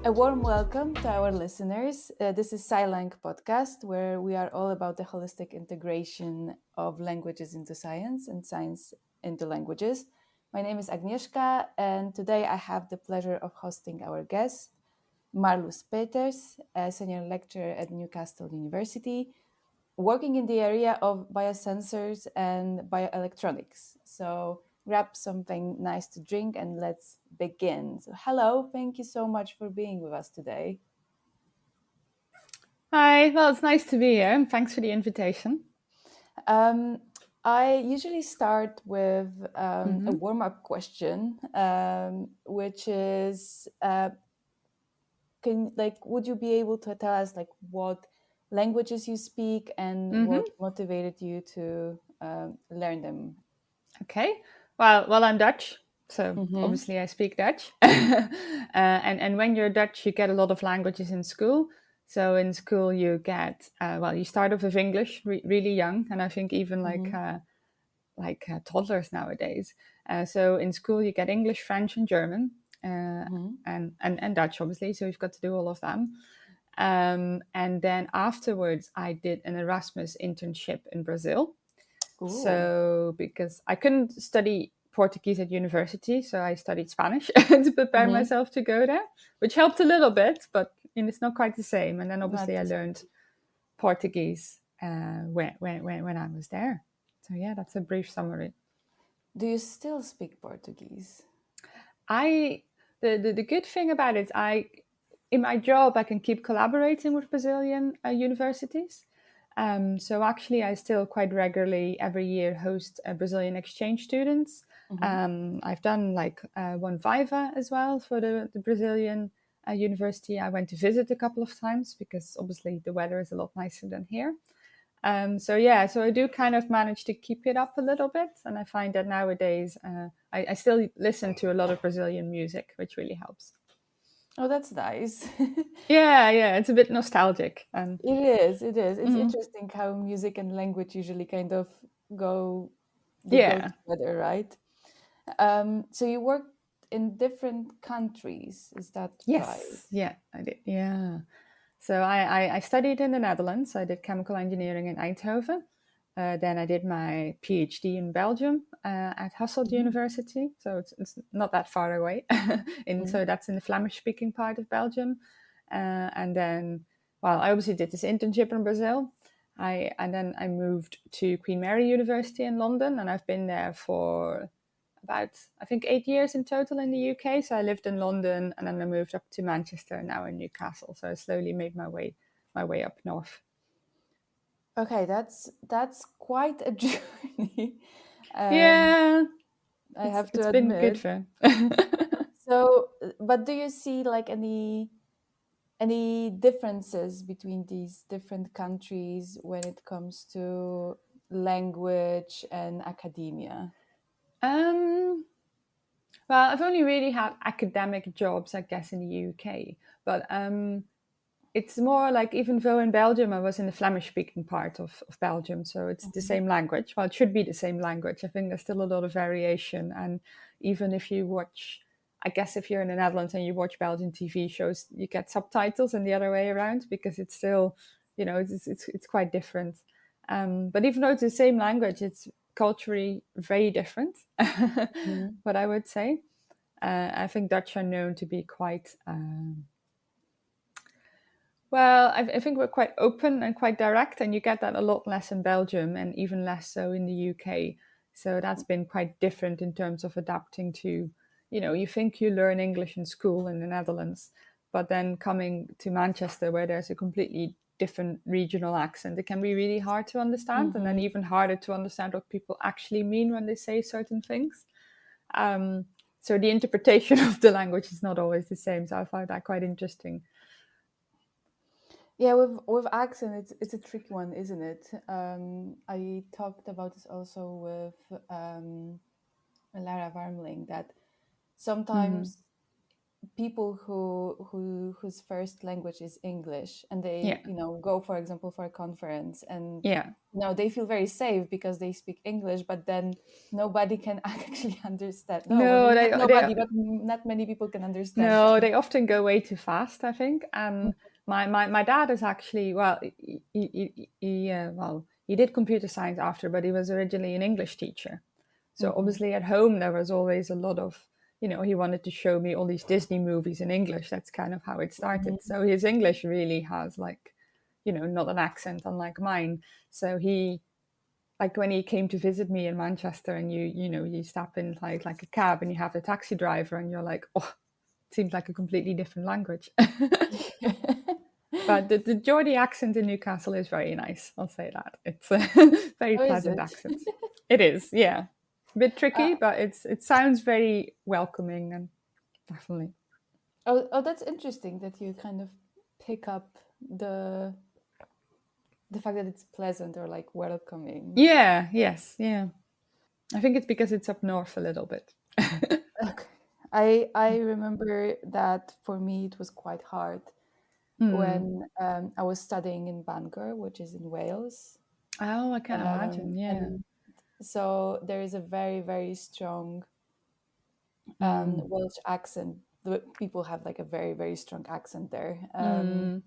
A warm welcome to our listeners. This is SciLang podcast, where we are all about the holistic integration of languages into science and science into languages. My name is Agnieszka, and today I have the pleasure of hosting our guest, Marloes Peeters, a senior lecturer at Newcastle University, working in the area of biosensors and bioelectronics. So grab something nice to drink and let's begin. So hello, thank you so much for being with us today. Hi, well, it's nice to be here, and thanks for the invitation. Um, I usually start with a hmm warm-up question, which is, would you be able to tell us what languages you speak and hmm what motivated you to learn them? Okay. Well, I'm Dutch, so Mm-hmm. obviously I speak Dutch. And when you're Dutch, you get a lot of languages in school. So in school, you get you start off with English really young, and I think even Mm-hmm. toddlers nowadays. So in school, you get English, French, and German, Mm-hmm. and Dutch, obviously. So you've got to do all of them. And then afterwards, I did an Erasmus internship in Brazil. Ooh, So because I couldn't study Portuguese at university, so I studied Spanish to prepare mm-hmm. myself to go there, which helped a little bit, but it's not quite the same. And then Not obviously I the learned same. Portuguese when I was there. So yeah, that's a brief summary. Do you still speak Portuguese? I the good thing about it, I in my job I can keep collaborating with Brazilian universities. So actually, I still quite regularly every year host Brazilian exchange students. Mm-hmm. I've done one Viva as well for the Brazilian university. I went to visit a couple of times because obviously the weather is a lot nicer than here. So yeah, so I do kind of manage to keep it up a little bit, and I find that nowadays I still listen to a lot of Brazilian music, which really helps. Oh, that's nice. Yeah, it's a bit nostalgic, and It is. It is. It's mhm. interesting how music and language usually kind of go they go Yeah, together, right? So you worked in different countries, is that right? yes, yeah, I did, yeah. So I studied in the Netherlands. I did chemical engineering in Eindhoven. Then I did my PhD in Belgium at Hasselt Mm-hmm. University. So it's not that far away. Mm-hmm. So that's in the Flemish speaking part of Belgium. And then, well, I obviously did this internship in Brazil. And then I moved to Queen Mary University in London, and I've been there for about I think 8 years in total in the UK. So I lived in London, and then I moved up to Manchester, now in Newcastle. So I slowly made my way up north. Okay, that's quite a journey. Um, Yeah, I it's have to it's been good admit. fun. So, but do you see like any differences between these different countries when it comes to language and academia? um, well, I've only really had academic jobs, I guess, in the UK, but it's more like even though in Belgium I was in the Flemish speaking part of Belgium, so it's the Mhm. same language. Well, it should be the same language. I think there's still a lot of variation. And even if you watch, I guess if you're in the Netherlands and you watch Belgian TV shows, you get subtitles and the other way around because it's still, it's quite different. But even though it's the same language, it's culturally very different. Mhm. What I would say. I think Dutch are known to be quite well, I think we're quite open and quite direct, and you get that a lot less in Belgium and even less so in the UK. So that's been quite different in terms of adapting to, you think you learn English in school in the Netherlands, but then coming to Manchester where there's a completely different regional accent, it can be really hard to understand, and then Mhm. even harder to understand what people actually mean when they say certain things. Um, so the interpretation of the language is not always the same. So I find that quite interesting. Yeah, with accent, it's a tricky one, isn't it? I talked about this also with Lara Warmling that hmm sometimes people whose first language is English, and Yeah. they go, for example, for a conference, and Yeah. they feel very safe because they speak English, but then nobody can actually understand. No, well, No, maybe not they nobody, but not many people can understand no, them. they often go way too fast, I think. And my dad is actually, well, he did computer science after, but he was originally an English teacher. So Mhm. obviously at home there was always a lot of, he wanted to show me all these Disney movies in English. That's kind of how it started. Mhm. So his English really has like, not an accent unlike mine. So he, like when he came to visit me in Manchester, and you step in like a cab and you have the taxi driver and you're like, oh, it seems like a completely different language. But the Geordie accent in Newcastle is very nice. I'll say that. It's a very How is pleasant it? accent. It is, yeah. A bit Uh, tricky, but it sounds very welcoming, and definitely. oh, that's interesting that you kind of pick up the fact that it's pleasant or like welcoming. Yeah, yes, yeah. I think it's because it's up north a little bit. Okay. I remember that for me it was quite hard Mm. when I was studying in Bangor, which is in Wales. Oh, I can imagine. Yeah. And so there is a very, very strong Mm. Welsh accent. The people have like a very, very strong accent there. Mm.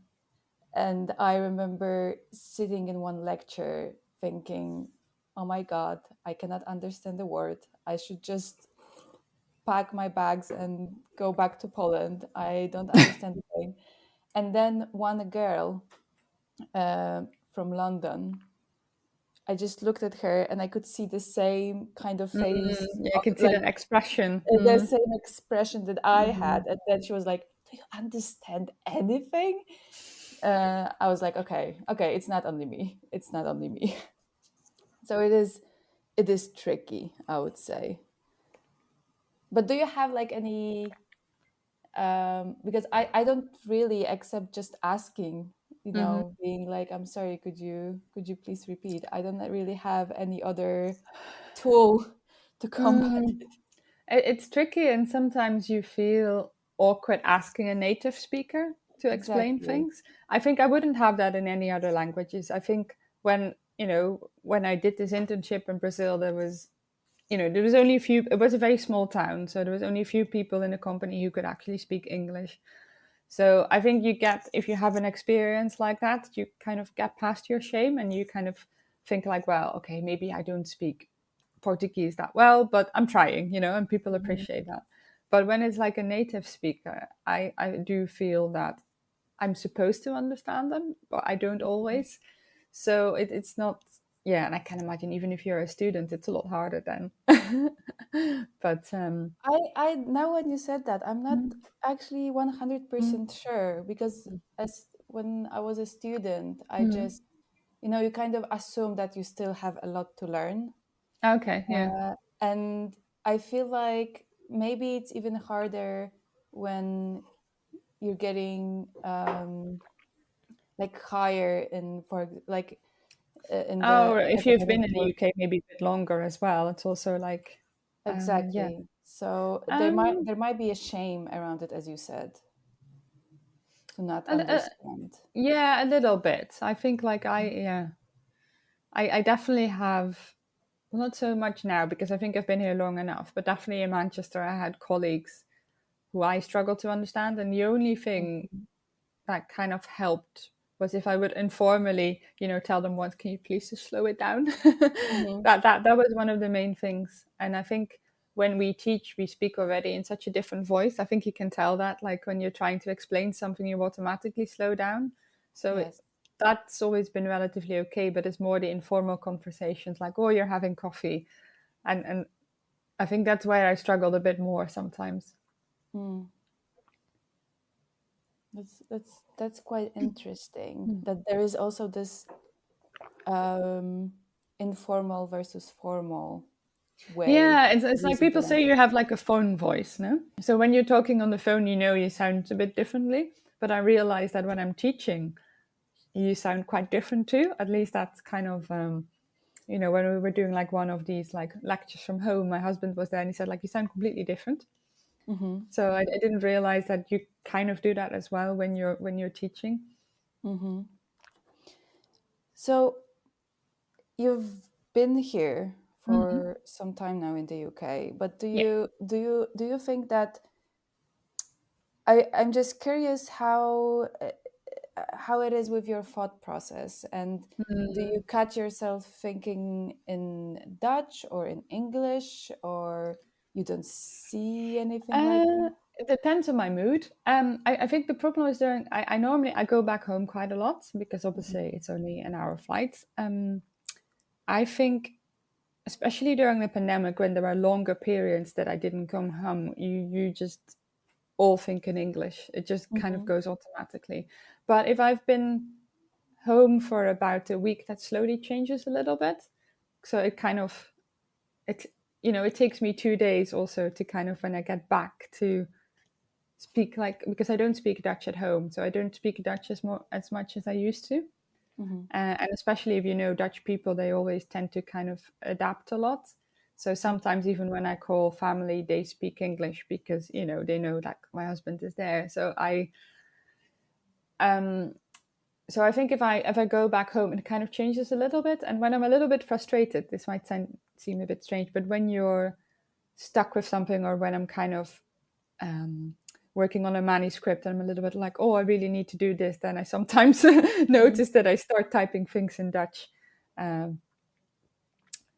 And I remember sitting in one lecture thinking, oh my God, I cannot understand the word. I should just pack my bags and go back to Poland. I don't understand the thing. And then one girl uh, from London, I just looked at her and I could see the same kind of face Yeah, I of can see like that expression. the same expression that I Mm. had. And then she was like, do you understand anything? I was like, okay, it's not only me. It's not only me. So it is tricky, I would say. But do you have like any because I don't really accept just asking, Mhm. being like, I'm sorry, could you please repeat? I don't really have any other tool to combat Mm. it. It's tricky, and sometimes you feel awkward asking a native speaker to explain Exactly. things. I think I wouldn't have that in any other languages. I think when I did this internship in Brazil, there was only a few, it was a very small town, so there was only a few people in the company who could actually speak English. So I think if you have an experience like that, you kind of get past your shame, and you kind of think like, well, okay, maybe I don't speak Portuguese that well, but I'm trying, and people Mhm. appreciate that. But when it's like a native speaker, I do feel that I'm supposed to understand them, but I don't always. So it's not, yeah, and I can imagine even if you're a student, it's a lot harder then. But I now when you said that, I'm not mm, actually mm, 100% sure because as when I was a student, I mm. just you kind of assume that you still have a lot to learn. Okay, yeah. And I feel like maybe it's even harder when you're getting like higher in in Oh, the if you've academic been in the work. UK maybe a bit longer as well, it's also like, yeah. Exactly. So there might Um, there might be a shame around it, as you said, to not a, a, understand. yeah, a little bit. I think like I definitely have, well, not so much now because I think I've been here long enough, but definitely in Manchester, I had colleagues who I struggled to understand. And the only thing Mhm. that kind of helped was if I would informally, tell them once, can you please just slow it down? Mhm. That was one of the main things. And I think when we teach, we speak already in such a different voice. I think you can tell that, like when you're trying to explain something, you automatically slow down. So Yes. that's always been relatively okay, but it's more the informal conversations like, oh, you're having coffee. And I think that's where I struggled a bit more sometimes. Mm. That's quite interesting that there is also this um, informal versus formal way Yeah, of it's like using the people say language. you have like a phone voice, no? So when you're talking on the phone, you sound a bit differently. But I realize that when I'm teaching, you sound quite different too. At least that's kind of, when we were doing like one of these like lectures from home, my husband was there and he said like, you sound completely different. Mm-hmm. So I didn't realize that you kind of do that as well when you're teaching. Mm-hmm. So you've been here Hmm. for some time now in the UK, but Yeah. do you think that I'm just curious how it is with your thought process, and do Mm. you catch yourself thinking in Dutch or in English, or you don't see anything like that? It depends on my mood. I think the problem is during I normally I go back home quite a lot because Mhm, obviously it's only an hour flight. I think especially during the pandemic when there were longer periods that I didn't come home, you just all think in English. It just kind of mhm, goes automatically. But if I've been home for about a week, that slowly changes a little bit. So it kind of it it takes me 2 days also to kind of when I get back to speak like because I don't speak Dutch at home, so I don't speak Dutch as much as I used to. mhm, And especially if you know Dutch people, they always tend to kind of adapt a lot. So sometimes even when I call family, they speak English because they know that my husband is there. Um, so I think if I go back home, it kind of changes a little bit. And when I'm a little bit frustrated, this might seem a bit strange, but when you're stuck with something, or when I'm kind of um, working on a manuscript and I'm a little bit like, oh, I really need to do this, then I sometimes mhm, notice that I start typing things in Dutch. Um,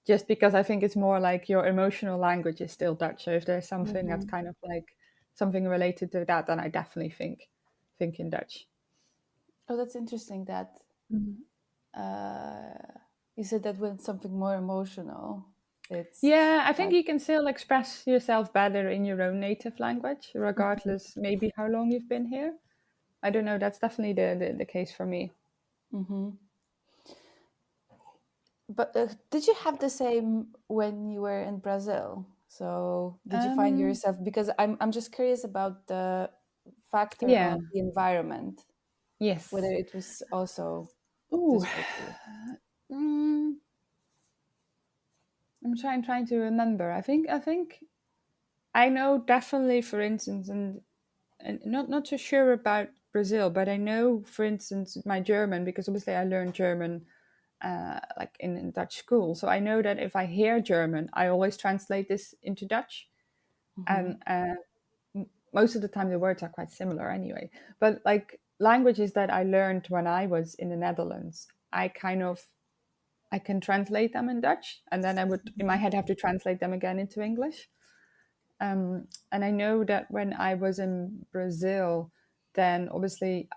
just because I think it's more like your emotional language is still Dutch. So if there's something that's mhm. kind of like something related to that, then I definitely think in Dutch. Oh, that's interesting that Mhm. uh, you said that when something more emotional, it's Yeah, I think like, you can still express yourself better in your own native language, mhm, regardless maybe how long you've been here. I don't know. That's definitely the case for me. mhm. But did you have the same when you were in Brazil? So did you find Um, yourself, because I'm just curious about the factor yeah. of the environment, whether Yes. it was also Ooh. this way too. Mm, I'm trying to remember. I think I know definitely, for instance, and not so sure about Brazil, but I know, for instance, my German, because obviously I learned German like in Dutch school. So I know that if I hear German, I always translate this into Dutch, Hmm. and most of the time the words are quite similar anyway. But like languages that I learned when I was in the Netherlands, I can translate them in Dutch, and then I would in my head have to translate them again into English. And I know that when I was in Brazil, then obviously,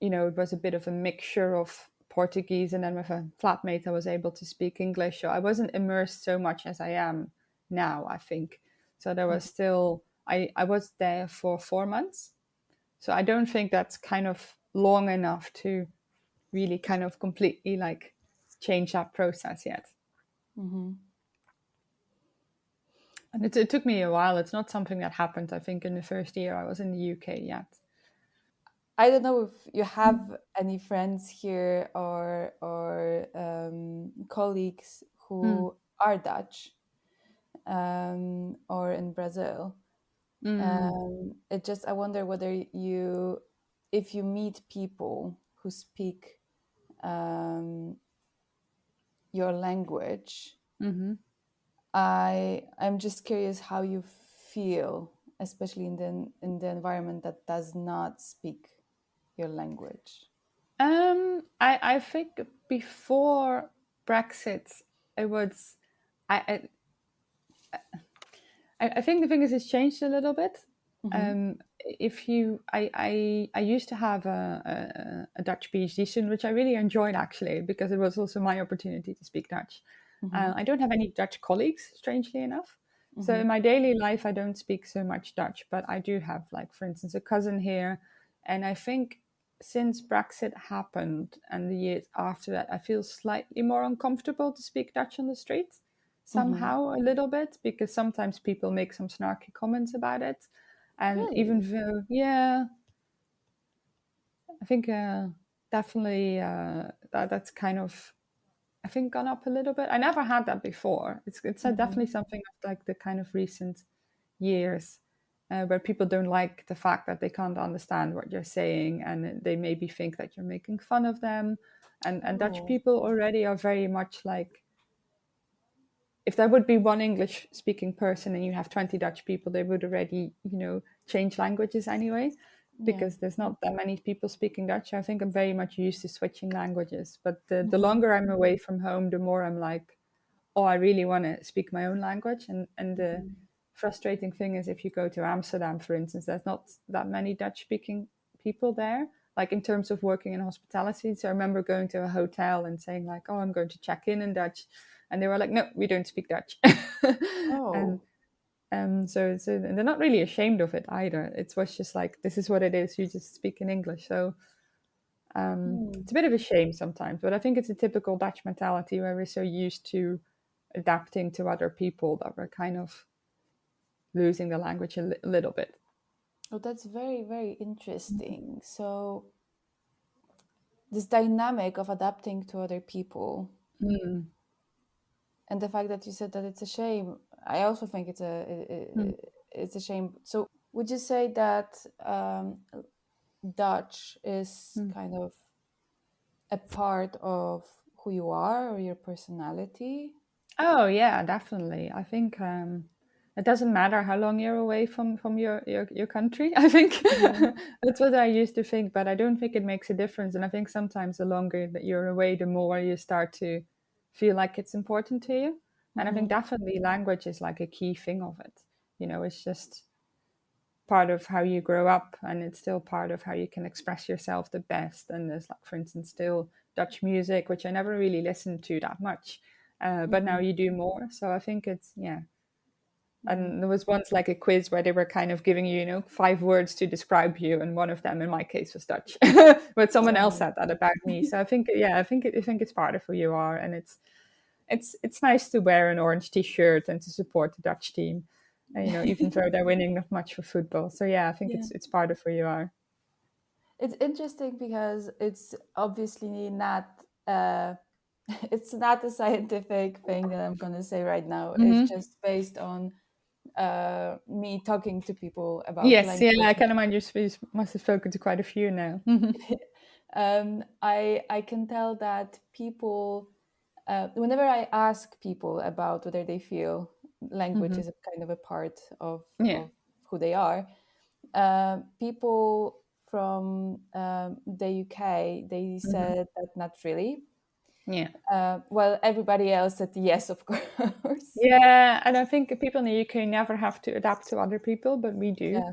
it was a bit of a mixture of Portuguese, and then with a flatmate, I was able to speak English. So I wasn't immersed so much as I am now, I think. So there was still, I was there for 4 months. So I don't think that's kind of long enough to really kind of completely like change that process yet. Hmm. And it took me a while. It's not something that happened, I think, in the first year I was in the UK yet. I don't know if you have any friends here or colleagues Mm. who are Dutch, or in Brazil. Mm. It just, I wonder whether if you meet people who speak um, your language, Mm-hmm. I'm just curious how you feel, especially in the environment that does not speak your language. I think before Brexit, it was I, I think the thing is it's changed a little bit. Mm-hmm. If you I used to have a Dutch PhD student, which I really enjoyed actually because it was also my opportunity to speak Dutch. Mm-hmm. I don't have any Dutch colleagues, strangely enough. So Mm-hmm. in my daily life, I don't speak so much Dutch, but I do have, like, for instance, a cousin here, and I think since Brexit happened and the years after that, I feel slightly more uncomfortable to speak Dutch on the streets Mm-hmm. somehow a little bit because sometimes people make some snarky comments about it. And even Really? though, yeah, I think definitely that's kind of, I think, gone up a little bit. I never had that before. It's Mm-hmm. definitely something of like the kind of recent years. where people don't like the fact that they can't understand what you're saying, and they maybe think that you're making fun of them. And Dutch Oh, people already are very much like, if there would be one English speaking person and you have 20 Dutch people, they would already, change languages anyway, yeah. because there's not that many people speaking Dutch. I think I'm very much used to switching languages. But the Mhm. longer I'm away from home, the more I'm like, oh, I really want to speak my own language. And the Mhm. frustrating thing is, if you go to Amsterdam, for instance, there's not that many Dutch speaking people there, like in terms of working in hospitality. So I remember going to a hotel and saying like, oh, I'm going to check in Dutch. And they were like, no, we don't speak Dutch. and Oh. so and they're not really ashamed of it either. It was just like, this is what it is. You just speak in English. So Hmm. it's a bit of a shame sometimes, but I think it's a typical Dutch mentality where we're so used to adapting to other people that we're kind of losing the language a little bit. Oh, that's very, very interesting. So, this dynamic of adapting to other people, Mm. and the fact that you said that it's a shame, I also think Mm. it's a shame. So, would you say that Dutch is Mm. kind of a part of who you are or your personality? Oh yeah, definitely. I think it doesn't matter how long you're away from your country. I think Mhm. that's what I used to think, but I don't think it makes a difference. And I think sometimes the longer that you're away, the more you start to feel like it's important to you. And I think Mhm. definitely language is like a key thing of it. It's just part of how you grow up, and it's still part of how you can express yourself the best. And there's, like, for instance, still Dutch music, which I never really listened to that much, but now Mhm. you do more. So I think it's, yeah. Yeah. And there was once like a quiz where they were kind of giving you, 5 words to describe you, and one of them in my case was Dutch. But someone else Oh. said that about me. So I think, yeah, I think it's part of who you are. And it's nice to wear an orange t-shirt and to support the Dutch team, even though they're winning not much for football. So yeah, I think Yeah. it's part of who you are. It's interesting because it's obviously not uh it's not a scientific thing that I'm going to say right now. It's Hmm. just based on me talking to people about Yes, yeah, I language. can imagine you must have spoken to quite a few now. I can tell that people, whenever I ask people about whether they feel language Hmm. is a kind of a part Yeah. of who they are, people from the UK, they Hmm. said that not really. Yeah. Well, everybody else said yes, of course. Yeah, and I think people in the UK never have to adapt to other people, but we do. Yeah,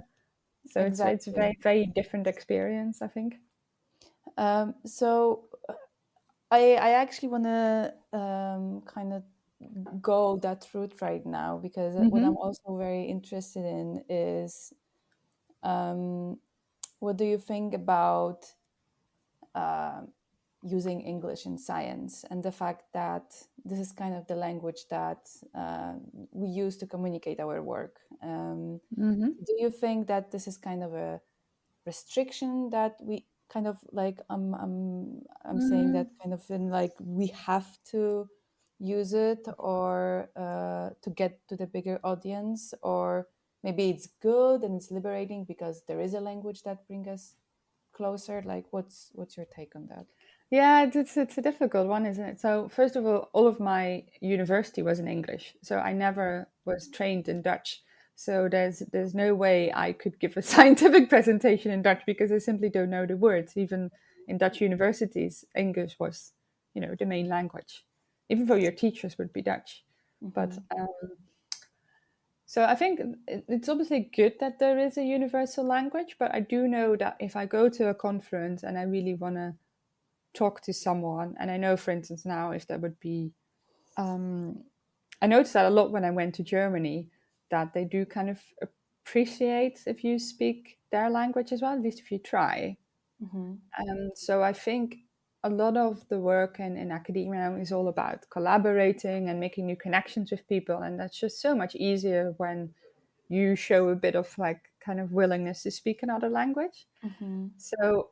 So it's a exactly. very, very different experience, I think. So I actually want to kind of go that route right now because what I'm Hmm. also very interested in is um, what do you think about uh, using English in science and the fact that this is kind of the language that we use to communicate our work. Hmm. Do you think that this is kind of a restriction that we kind of like I'm saying that Hmm. kind of in like we have to use it or to get to the bigger audience, or maybe it's good and it's liberating because there is a language that brings us closer. Like what's your take on that? Yeah, it's a difficult one, isn't it? So first of all of my university was in English, so I never was trained in Dutch. So there's no way I could give a scientific presentation in Dutch because I simply don't know the words. Even in Dutch universities, English was, the main language, even though your teachers would be Dutch. But Hmm. so I think it's obviously good that there is a universal language, but I do know that if I go to a conference and I really want to talk to someone, and I know, for instance, now if there would be, um, I noticed that a lot when I went to Germany, that they do kind of appreciate if you speak their language as well, at least if you try. Hmm. And so I think a lot of the work in academia is all about collaborating and making new connections with people. And that's just so much easier when you show a bit of like kind of willingness to speak another language. Hmm. So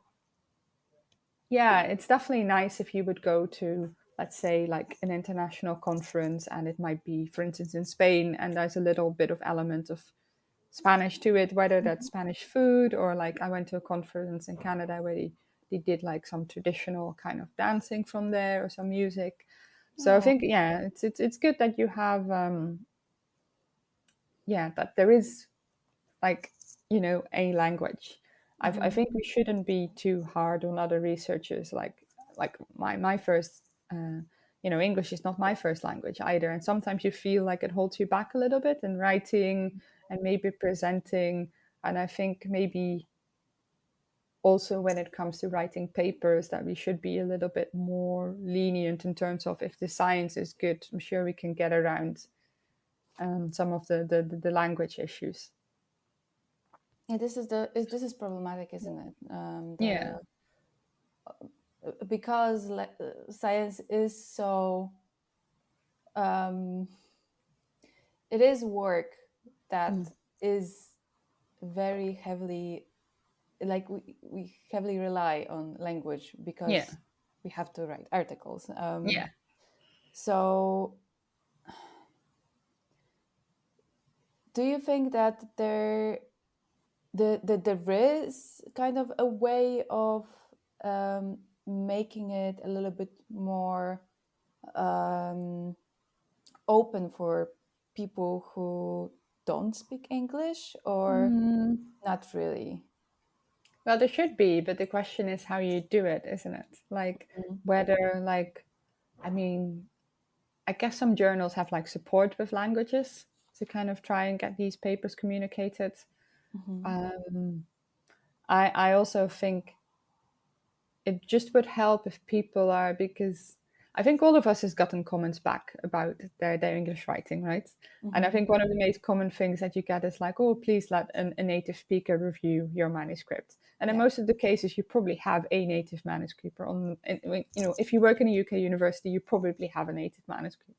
yeah, it's definitely nice if you would go to, let's say, like an international conference, and it might be, for instance, in Spain, and there's a little bit of element of Spanish to it, whether that's Spanish food or like I went to a conference in Canada where they did like some traditional kind of dancing from there or some music. So I Oh. think it's good that you have that there is like a language. I Mhm. think we shouldn't be too hard on other researchers. Like my first, English is not my first language either, and sometimes you feel like it holds you back a little bit in writing and maybe presenting. And I think maybe also when it comes to writing papers that we should be a little bit more lenient in terms of if the science is good. I'm sure we can get around some of the language issues. Yeah, this is problematic, isn't it? Yeah. The Because science is so um, it is work that Mm. is very heavily, like we heavily rely on language Yeah. because we have to write articles. Yeah. So do you think that there is kind of a way of making it a little bit more um, open for people who don't speak English, or Mm. not really? Well, there should be, but the question is how you do it, isn't it? Like Mhm. whether I mean, I guess some journals have like support with languages to kind of try and get these papers communicated. Mhm. Um, I also think it just would help if people are, because I think all of us has gotten comments back about their English writing, right? And I Mhm. think one of the most common things that you get is like, oh, please let a native speaker review your manuscript. And in Yeah. most of the cases, you probably have a native manuscript on. If you work in a UK university, you probably have a native manuscript,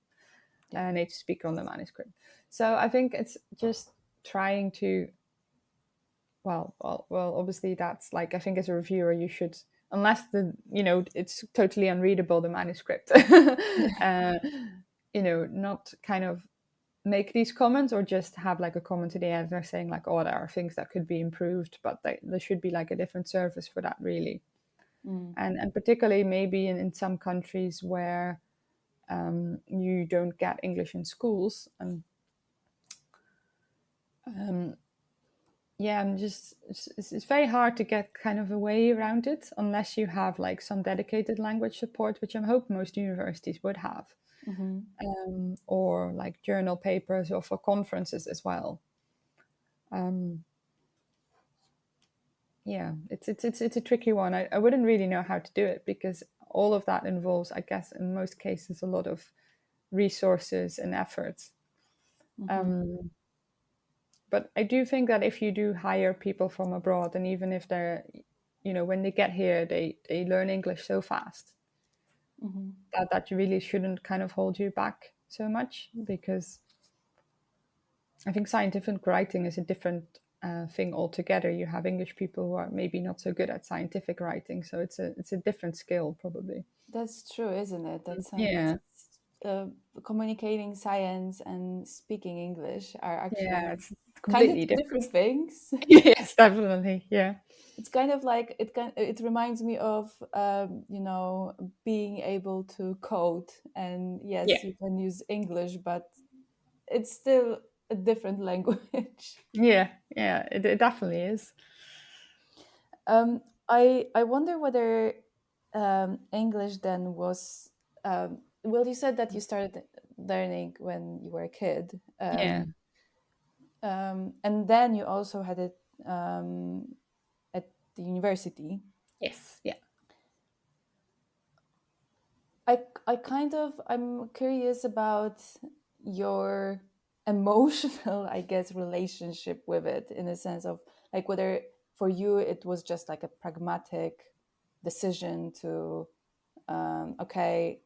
Yeah. a native speaker on the manuscript. So I think it's just trying to well, obviously that's like I think as a reviewer you should, unless it's totally unreadable the manuscript, uh, not kind of make these comments or just have like a comment to the editor saying like, oh, there are things that could be improved, but there should be like a different service for that really, Mm. and particularly maybe in some countries where you don't get English in schools and um, yeah, I'm just it's very hard to get kind of a way around it unless you have like some dedicated language support, which I hope most universities would have, Mhm. or like journal papers or for conferences as well. Um, yeah, it's a tricky one. I wouldn't really know how to do it because all of that involves, I guess, in most cases, a lot of resources and efforts. Mhm. Um, but I do think that if you do hire people from abroad, and even if they're, when they get here, they learn English so fast Mhm. that you really shouldn't kind of hold you back so much, because I think scientific writing is a different thing altogether. You have English people who are maybe not so good at scientific writing, so it's a different skill probably. That's true, isn't it? That science, Yeah, uh, communicating science and speaking English are yeah, actually it's kind of completely different. different things. Yes, definitely. Yeah, It's kind of like it reminds me of being able to code, and yeah, yes, you can use English, but it's still a different language. yeah. It definitely is. um, I wonder whether English then was well, you said that you started learning when you were a kid, Yeah. and then you also had it um, at the university. Yes. Yeah. I'm curious about your emotional, I guess, relationship with it, in a sense of like whether for you it was just like a pragmatic decision to okay,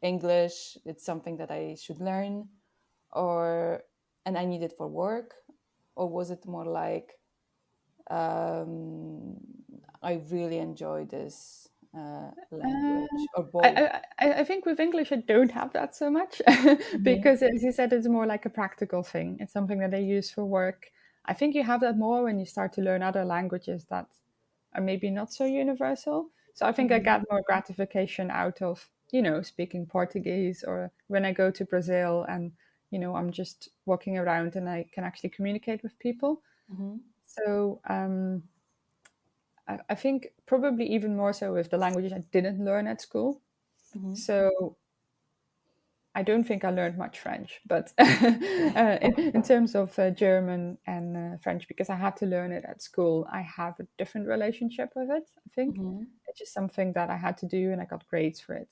English, it's something that I should learn, or and I need it for work, or was it more like um, I really enjoy this Uh, language, or both? I think with English I don't have that so much Mhm. because, as you said, it's more like a practical thing. It's something that I use for work. I think you have that more when you start to learn other languages that are maybe not so universal. So I think I Mm-hmm. get more gratification out of, speaking Portuguese, or when I go to Brazil and, I'm just walking around and I can actually communicate with people. Mm-hmm. So I think probably even more so with the languages I didn't learn at school. Mm-hmm. So I don't think I learned much French, but in terms of German and French, because I had to learn it at school, I have a different relationship with it. I think Mm-hmm. it's just something that I had to do, and I got grades for it.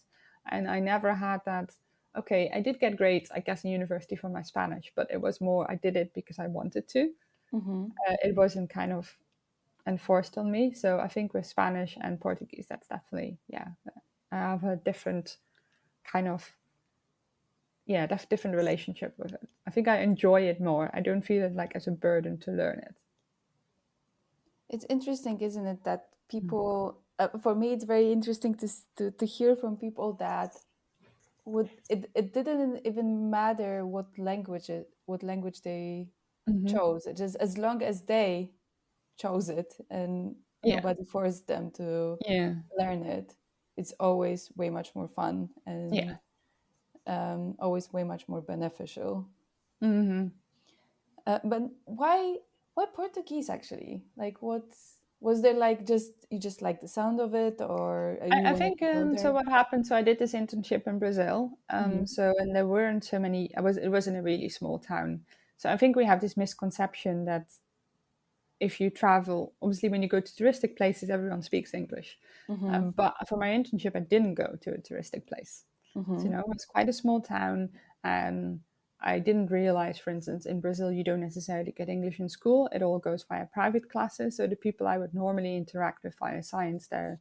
And I never had that. Okay, I did get grades, I guess, in university for my Spanish, but it was more I did it because I wanted to. Mm-hmm. It wasn't kind of enforced on me. So I think with Spanish and Portuguese, that's definitely, yeah, I have a different kind of, different relationship with it. I think I enjoy it more. I don't feel it like as a burden to learn it. It's interesting, isn't it, that people, for me, it's very interesting to hear from people that it didn't even matter what language they Mm-hmm. chose. It just as long as they chose it and Yeah, nobody forced them to yeah, learn it, it's always way much more fun and yeah. always way much more beneficial. Mm-hmm. But why Portuguese actually? Like, what was there, like, just you just like the sound of it, or you I wanted think to go so. there? What happened? So I did this internship in Brazil. Mm-hmm. So and there weren't so many. It was in a really small town. So I think we have this misconception that if you travel, obviously when you go to touristic places, everyone speaks English. Mm-hmm. But for my internship, I didn't go to a touristic place. So, Mm-hmm. it was quite a small town. And I didn't realize, for instance, in Brazil, you don't necessarily get English in school. It all goes via private classes. So the people I would normally interact with via science, their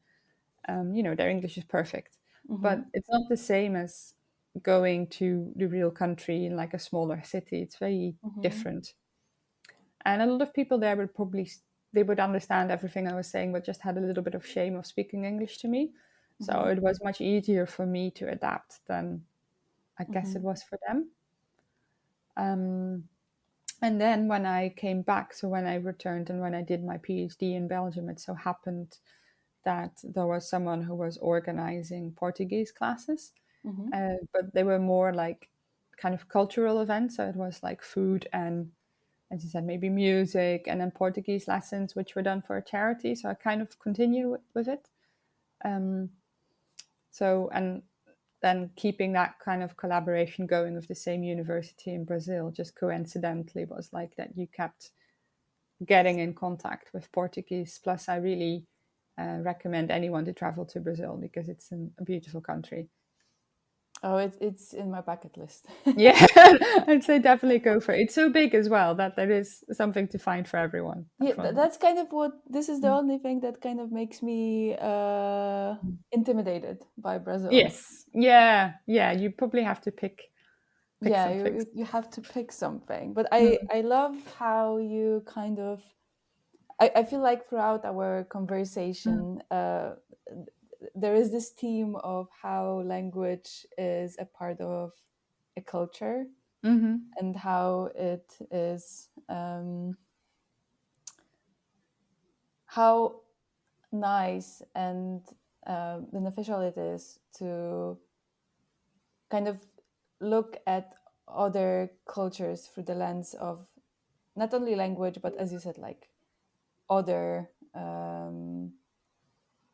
English is perfect. Mm-hmm. But it's not the same as going to the real country in like a smaller city. It's very Mm-hmm. different. And a lot of people there would probably they would understand everything I was saying, but just had a little bit of shame of speaking English to me. So Mm-hmm. it was much easier for me to adapt than I guess Mm-hmm. it was for them. Um, and then when I came back, so when I returned and when I did my PhD in Belgium, it so happened that there was someone who was organizing Portuguese classes, Mm-hmm. but they were more like kind of cultural events. So it was like food and, as you said, maybe music, and then Portuguese lessons, which were done for a charity. So I kind of continued with it. Um, and then keeping that kind of collaboration going with the same university in Brazil just coincidentally was like that you kept getting in contact with Portuguese. Plus, I really recommend anyone to travel to Brazil because it's a beautiful country. Oh, it's in my bucket list. Yeah, I'd say definitely go for it. It's so big as well that there is something to find for everyone. Yeah, that's kind of what this is the Mm. only thing that kind of makes me intimidated by Brazil. Yes, yeah. You probably have to pick Yeah, something. you have to pick something. But Mm. I love how you kind of I feel like throughout our Mm. conversation, there is this theme of how language is a part of a culture Mm-hmm. and how it is how nice and beneficial it is to kind of look at other cultures through the lens of not only language, but as you said, like other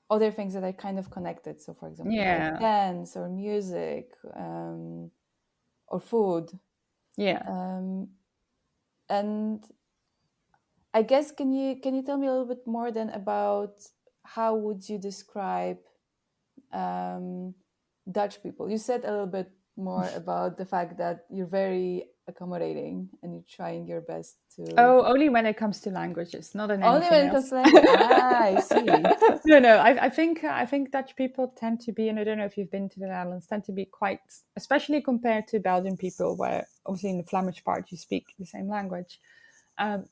other things that are kind of connected. So, for example, like Yeah, dance or music or food. yeah. Um, and I guess can you tell me a little bit more then about how would you describe um, Dutch people? You said a little bit more about the fact that you're very accommodating and you're trying your best to. Oh, only when it comes to languages, not in Only anything when it comes else. to language. Ah, I see. No. I think Dutch people tend to be, and I don't know if you've been to the Netherlands, tend to be quite, especially compared to Belgian people, where obviously in the Flemish part you speak the same language. Um,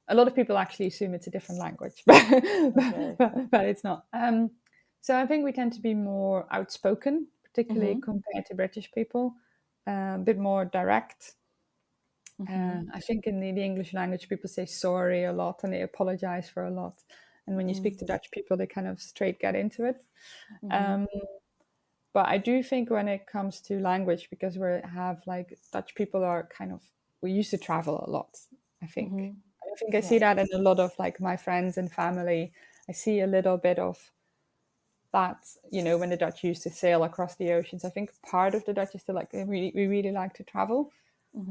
a lot of people actually assume it's a different language, Okay. but it's not. So I think we tend to be more outspoken, particularly Mm-hmm. compared to British people, a bit more direct. I think in the English language, people say sorry a lot and they apologize for a lot. And when you speak to Dutch people, they kind of straight get into it. Um, but I do think when it comes to language, because we have like Dutch people are kind of, we used to travel a lot, I think. I think I Yeah. see that in a lot of like my friends and family. I see a little bit of that, when the Dutch used to sail across the oceans. I think part of the Dutch is still like, we really like to travel.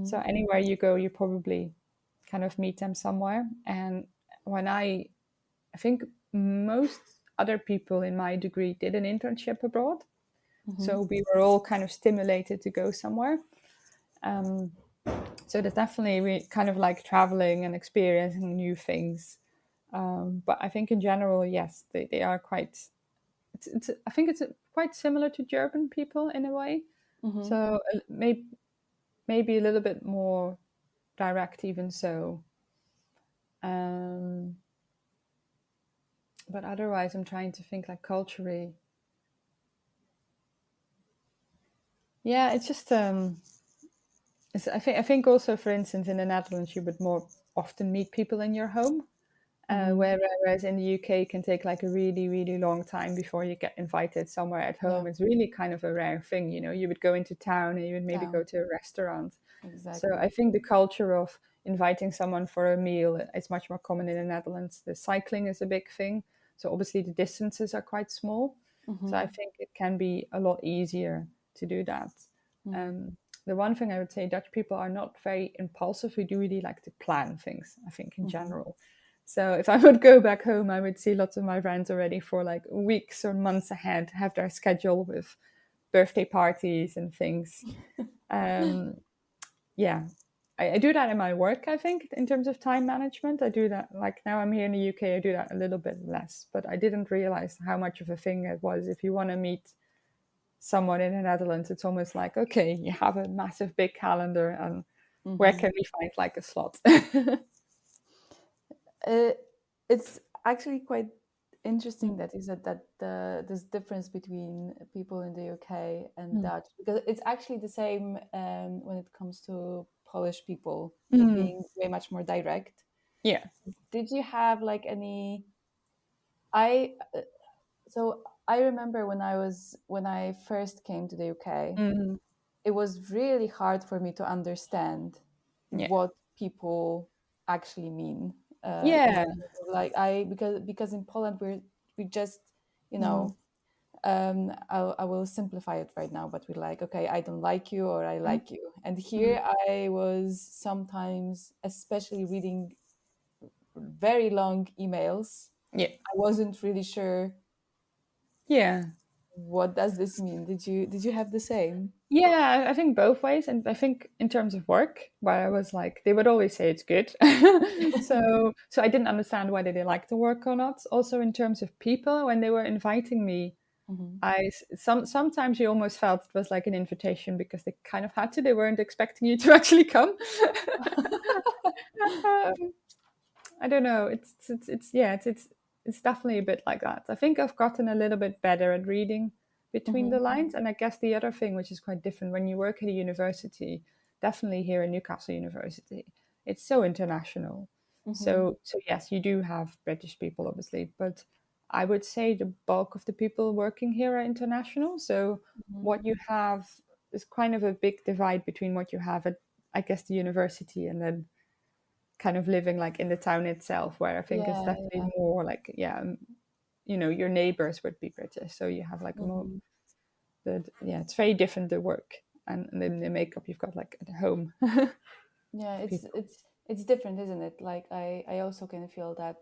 So anywhere you go, you probably kind of meet them somewhere. And when I think most other people in my degree did an internship abroad. So we were all kind of stimulated to go somewhere. Um, so that's definitely we kind of like traveling and experiencing new things. But I think in general, yes, they are quite. I think it's quite similar to German people in a way. So maybe a little bit more direct, even so. Um, but otherwise, I'm trying to think like culturally. Yeah, it's just I think also, for instance, in the Netherlands, you would more often meet people in your home, whereas in the UK, it can take like a really, really long time before you get invited somewhere at Yeah. home. It's really kind of a rare thing, You would go into town and you would maybe go Town. to a restaurant. So Exactly. I think the culture of inviting someone for a meal is much more common in the Netherlands. The cycling is a big thing. So obviously the distances are quite small. So I think it can be a lot easier to do that. Um, the one thing I would say, Dutch people are not very impulsive. We do really like to plan things, I think, in general. So if I would go back home, I would see lots of my friends already for like weeks or months ahead have their schedule with birthday parties and things. Um, yeah, I do that in my work, I think, in terms of time management. I do that, like now I'm here in the UK, I do that a little bit less, but I didn't realize how much of a thing it was. If you want to meet someone in the Netherlands, it's almost like, okay, you have a massive big calendar and where can we find like a slot? Uh, it's actually quite interesting that you said that this difference between people in the UK and Mm. Dutch, because it's actually the same when it comes to Polish people Mm. being way much more direct. Yeah. Did you have like any? I so I remember when I first came to the UK, Mm. it was really hard for me to understand Yeah. what people actually mean. Yeah. Like I because in Poland we just you Mm. know I will simplify it right now, but we're like, okay, I don't like you or I Mm. like you. And Mm. here I was sometimes, especially reading very long emails, Yeah. I wasn't really sure Yeah. what does this mean. Did you have the same? Yeah, I think both ways. And I think in terms of work, where I was like, they would always say it's good. So I didn't understand whether they liked the work or not. Also in terms of people, when they were inviting me, Hmm. sometimes you almost felt it was like an invitation because they kind of had to. They weren't expecting you to actually come. um, I don't know. It's definitely a bit like that. I think I've gotten a little bit better at reading between the Hmm. lines, and I guess the other thing, which is quite different, when you work at a university, definitely here in Newcastle University, it's so international. Hmm. So yes, you do have British people, obviously, but I would say the bulk of the people working here are international. So Hmm. what you have is kind of a big divide between what you have at, I guess, the university and then kind of living like in the town itself, where I think it's Yeah, definitely yeah. more like, your neighbors would be British, so you have like more Hmm. it's very different, the work and then the makeup you've got like at home. Yeah, it's People. it's it's different, isn't it? Like I also can feel that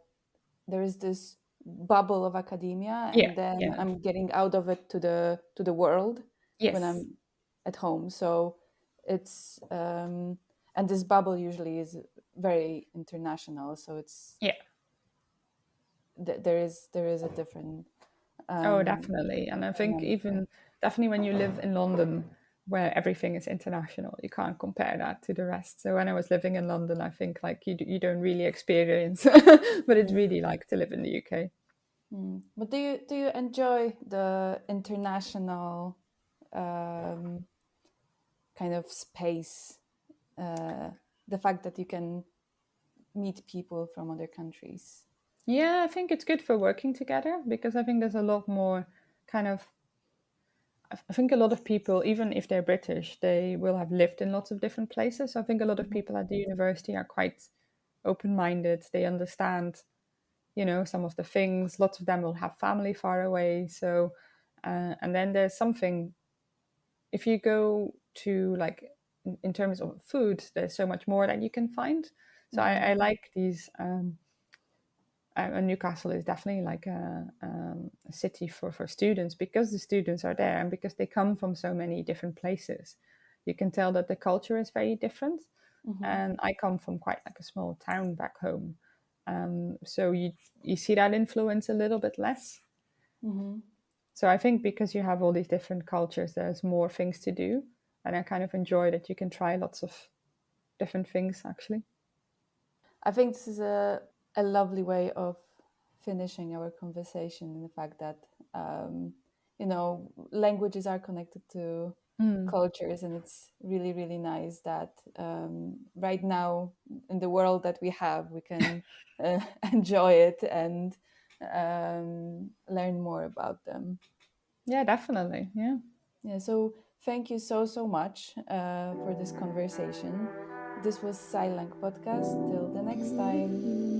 there is this bubble of academia, Yeah, and then yeah, I'm getting out of it to the world when yes, I'm at home. So it's and this bubble usually is very international. So yeah. there is a different Oh, um, definitely. And I think dynamic. even definitely when you live in London, where everything is international, you can't compare that to the rest. So when I was living in London, I think like you don't really experience but it's Mm. really like to live in the UK. Mm. But do you enjoy the international um, kind of space? Uh, the fact that you can meet people from other countries? Yeah, I think it's good for working together, because I think there's a lot more kind of, I think a lot of people, even if they're British, they will have lived in lots of different places. So I think a lot of people at the university are quite open-minded. They understand, some of the things. Lots of them will have family far away. So, and then there's something, if you go to like, in terms of food, there's so much more that you can find. So I like these. And Newcastle is definitely like a city for students, because the students are there and because they come from so many different places. You can tell that the culture is very different. And I come from quite like a small town back home. So you see that influence a little bit less. So I think because you have all these different cultures, there's more things to do. And I kind of enjoy that you can try lots of different things, actually. I think this is a lovely way of finishing our conversation, in the fact that languages are connected to cultures, and it's really, really nice that right now in the world that we have, we can enjoy it and learn more about them. Yeah, definitely. Yeah. Yeah, so thank you so, so much for this conversation. This was Silang Podcast. Till the next time.